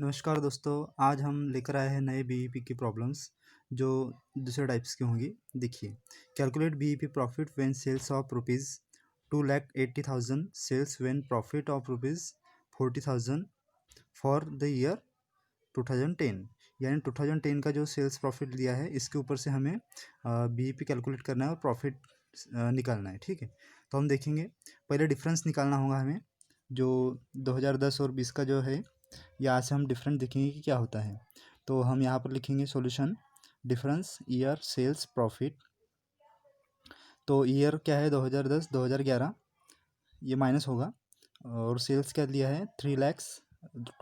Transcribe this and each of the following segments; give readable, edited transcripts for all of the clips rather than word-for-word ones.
नमस्कार दोस्तों, आज हम लेकर आए हैं नए बीईपी की प्रॉब्लम्स जो दूसरे टाइप्स की होंगी। देखिए, calculate BEP profit when sales of rupees 2,80,000 sales when profit of rupees 40,000 for the year 2010। यानी 2010 का जो सेल्स प्रॉफिट दिया है इसके ऊपर से हमें बीईपी कैलकुलेट करना है और प्रॉफिट निकालना है। ठीक है, तो हम देखेंगे, पहले डिफरेंस निकालना होगा हमें। जो 2010 और 20 का जो है, यहाँ से हम डिफरेंस देखेंगे कि क्या होता है। तो हम यहाँ पर लिखेंगे solution difference year sales profit. तो ईयर क्या है 2010 2011, ये माइनस होगा। और सेल्स क्या दिया है 3 लाख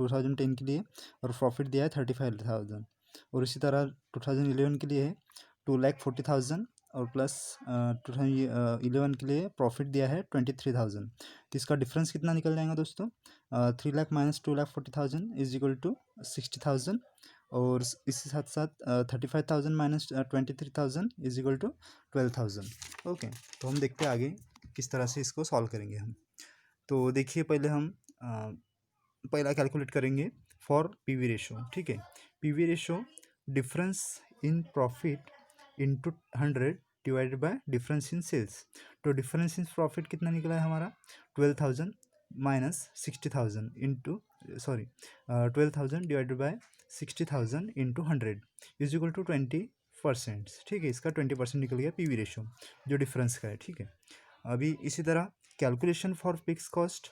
2010 के लिए, और प्रॉफिट दिया है 35,000। और इसी तरह 2011 के लिए है 2,40,000 और प्लस 2011 के लिए प्रॉफिट दिया है 23,000। तो इसका डिफरेंस कितना निकल जाएगा दोस्तों? 3 lakh minus 2,40,000 is equal to 60,000। और इसके साथ साथ 35,000 minus 23,000 is equal to 12,000। Okay, तो हम देखते हैं आगे किस तरह से इसको सॉल्व करेंगे हम। तो देखिए, पहले हम पहला कैलकुलेट करेंगे फॉर पीवी रेशो। ठीक है, PV ratio difference in profit into 100 divided by difference in sales. तो डिफरेंस इन प्रॉफिट कितना निकला है हमारा 12,000 minus 60,000 into 12,000 divided by 60,000 into 100 is equal to 20%। ठीक है, इसका 20% निकल गया पीवी रेशो जो डिफरेंस का है। ठीक है, अभी इसी तरह calculation for fix cost.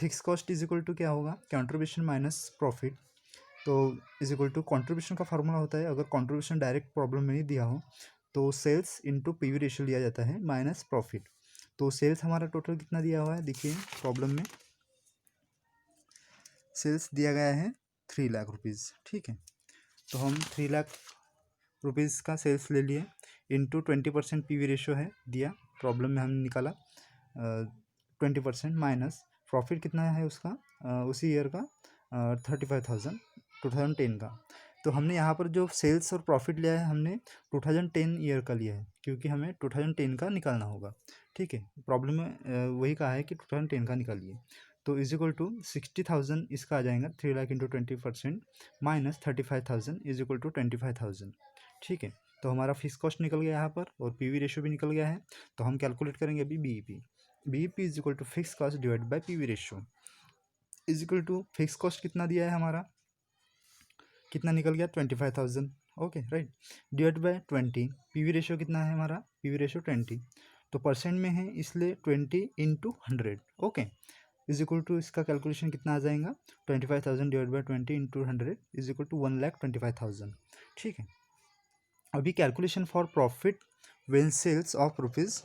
Fix cost is equal to क्या होगा, कंट्रीब्यूशन माइनस प्रॉफिट। तो इज इक्वल टू कंट्रीब्यूशन का फार्मूला होता है, अगर कंट्रीब्यूशन डायरेक्ट प्रॉब्लम में नहीं दिया हो तो सेल्स इंटू पीवी रेशियो लिया जाता है माइनस प्रॉफिट। तो सेल्स हमारा टोटल कितना दिया हुआ है, देखिए प्रॉब्लम में सेल्स दिया गया है 3 लाख रुपीज़। ठीक है, तो हम 3 लाख रुपीज़ का सेल्स ले लिए, इंटू 20% पीवी रेशियो है दिया, प्रॉब्लम में हमने निकाला 20% माइनस प्रॉफिट कितना है उसका उसी ईयर का 35,000 2010 का। तो हमने यहाँ पर जो सेल्स और प्रॉफिट लिया है हमने 2010 ईयर का लिया है, क्योंकि हमें 2010 का निकालना होगा। ठीक है, प्रॉब्लम में वही कहा है कि 2010 का निकालिए। तो इज इक्वल टू 60,000 इसका आ जाएगा 3 lakh into 20% minus 35,000 is equal to 25,000। ठीक है, तो हमारा फिक्स कॉस्ट निकल गया यहाँ पर और पीवी रेशियो भी निकल गया है। तो हम कैलकुलेट करेंगे अभी BEP. BEP is equal to fix cost divide by PV ratio is equal to fix cost कितना दिया है हमारा, कितना निकल गया 25,000। Okay right, divide by 20, PV ratio कितना है हमारा, पीवी रेशियो 20, तो परसेंट में है इसलिए 20 into 100। Okay, is equal to इसका कैलकुलेशन कितना आ जाएगा 25,000 divide by 20 into 100 is equal to 1,25,000। ठीक है, अभी calculation for profit when sales of rupees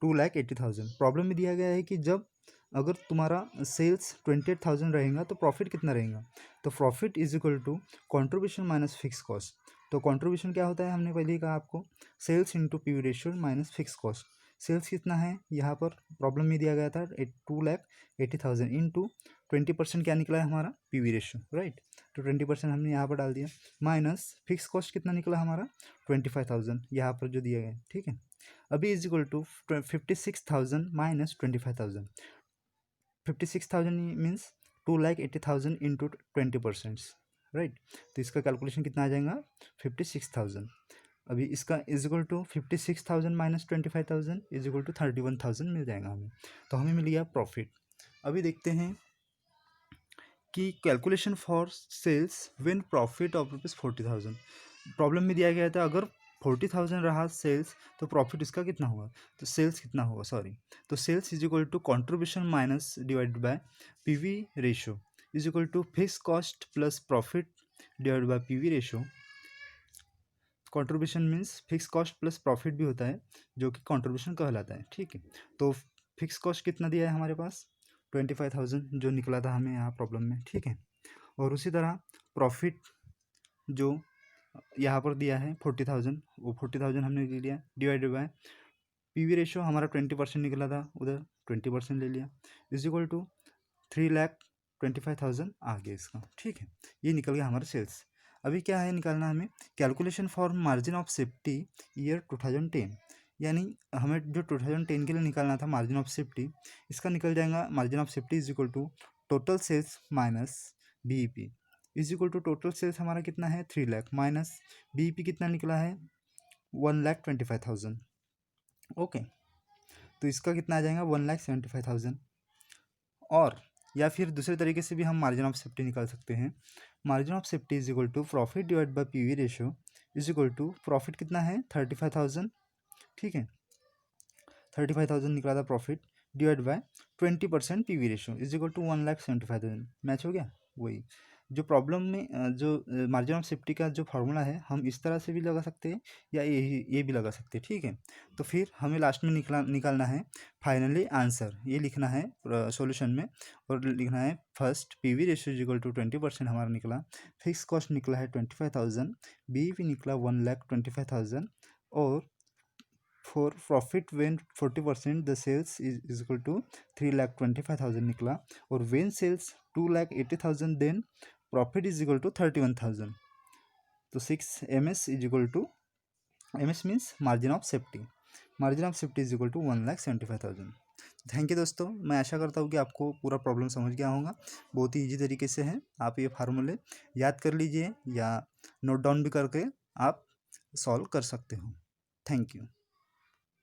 2,80,000। Problem में दिया गया है कि जब अगर तुम्हारा सेल्स 28,000 रहेगा तो प्रॉफिट कितना रहेगा। तो profit is equal to contribution minus fix cost. तो कॉन्ट्रीब्यूशन क्या होता है, हमने पहले ही कहा आपको, sales into PV ratio minus fix cost. Sales कितना है यहाँ पर प्रॉब्लम में दिया गया था 2,80,000 इंटू 20% क्या निकला है हमारा पीवी रेशियो, राइट। तो 20% हमने यहाँ पर डाल दिया, माइनस फिक्स कॉस्ट कितना निकला हमारा 25,000 यहाँ पर जो दिया गया। ठीक है, अभी is equal to 56,000 minus 25,000। 56,000 means 2,80,000 into 20%, right. तो इसका कैलकुलेशन कितना आ जाएगा 56,000। अभी इसका is equal to 56,000 minus 25,000 is equal to 31,000 मिल जाएगा हमें। तो हमें मिल गया प्रॉफिट। अभी देखते हैं कि calculation for sales when profit of rupees 40,000। Problem में दिया गया था अगर 40,000 रहा सेल्स तो प्रॉफिट इसका कितना होगा, तो सेल्स कितना होगा सॉरी, तो sales is equal to contribution minus divide by PV ratio is equal to fix cost plus profit divide by PV ratio. Contribution means fix cost plus profit भी होता है जो कि कॉन्ट्रीब्यूशन कहलाता है। ठीक है, तो फिक्स कॉस्ट कितना दिया है हमारे पास 25,000 जो निकला था हमें यहाँ प्रॉब्लम में। ठीक है, और उसी तरह प्रॉफिट जो यहाँ पर दिया है 40,000, वो 40,000 हमने ले लिया डिवाइडेड बाय पीवी रेशियो हमारा 20% निकला था, उधर 20% ले लिया इज इक्वल टू 3,25,000 आ गया इसका। ठीक है, ये निकल गया हमारा सेल्स। अभी क्या है निकालना हमें, calculation for margin of safety year 2010। यानी हमें जो 2010 के लिए निकालना था मार्जिन ऑफ सेफ्टी, इसका निकल जाएगा margin of safety is equal to total sales minus BEP. Is equal to total sales हमारा कितना है 3 लाख माइनस बीईपी कितना निकला है 1,25,000। ओके, तो इसका कितना आ जाएगा 1,75,000। और या फिर दूसरे तरीके से भी हम मार्जिन ऑफ सेफ्टी निकाल सकते हैं। Margin of safety is equal to profit divide by PV ratio is equal to profit कितना है 35,000, ठीक है 35,000 निकला था profit divide by 20% PV ratio is equal to 1,75,000। Match हो गया। वही जो प्रॉब्लम में जो मार्जिन ऑफ सेफ्टी का जो फार्मूला है हम इस तरह से भी लगा सकते हैं या ये भी लगा सकते हैं, ठीक है। तो फिर हमें लास्ट में निकालना है फाइनली आंसर, ये लिखना है सॉल्यूशन में और लिखना है first PV ratio is equal to 20% हमारा निकला, फिक्स कॉस्ट निकला है 25,000, बीईपी निकला 1,25,000 और for profit when 40% the sales is equal to 3,25,000 निकला और when sales 2,80,000 then profit is equal to 31,000। तो 6 MS is equal to MS means margin of safety, margin of safety is equal to 1,75,000। Thank you दोस्तों, मैं आशा करता हूँ कि आपको पूरा प्रॉब्लम समझ गया होगा। बहुत ही ईजी तरीके से है, आप ये फार्मूले याद कर लीजिए या नोट डाउन भी करके आप सॉल्व कर सकते हो। Thank you.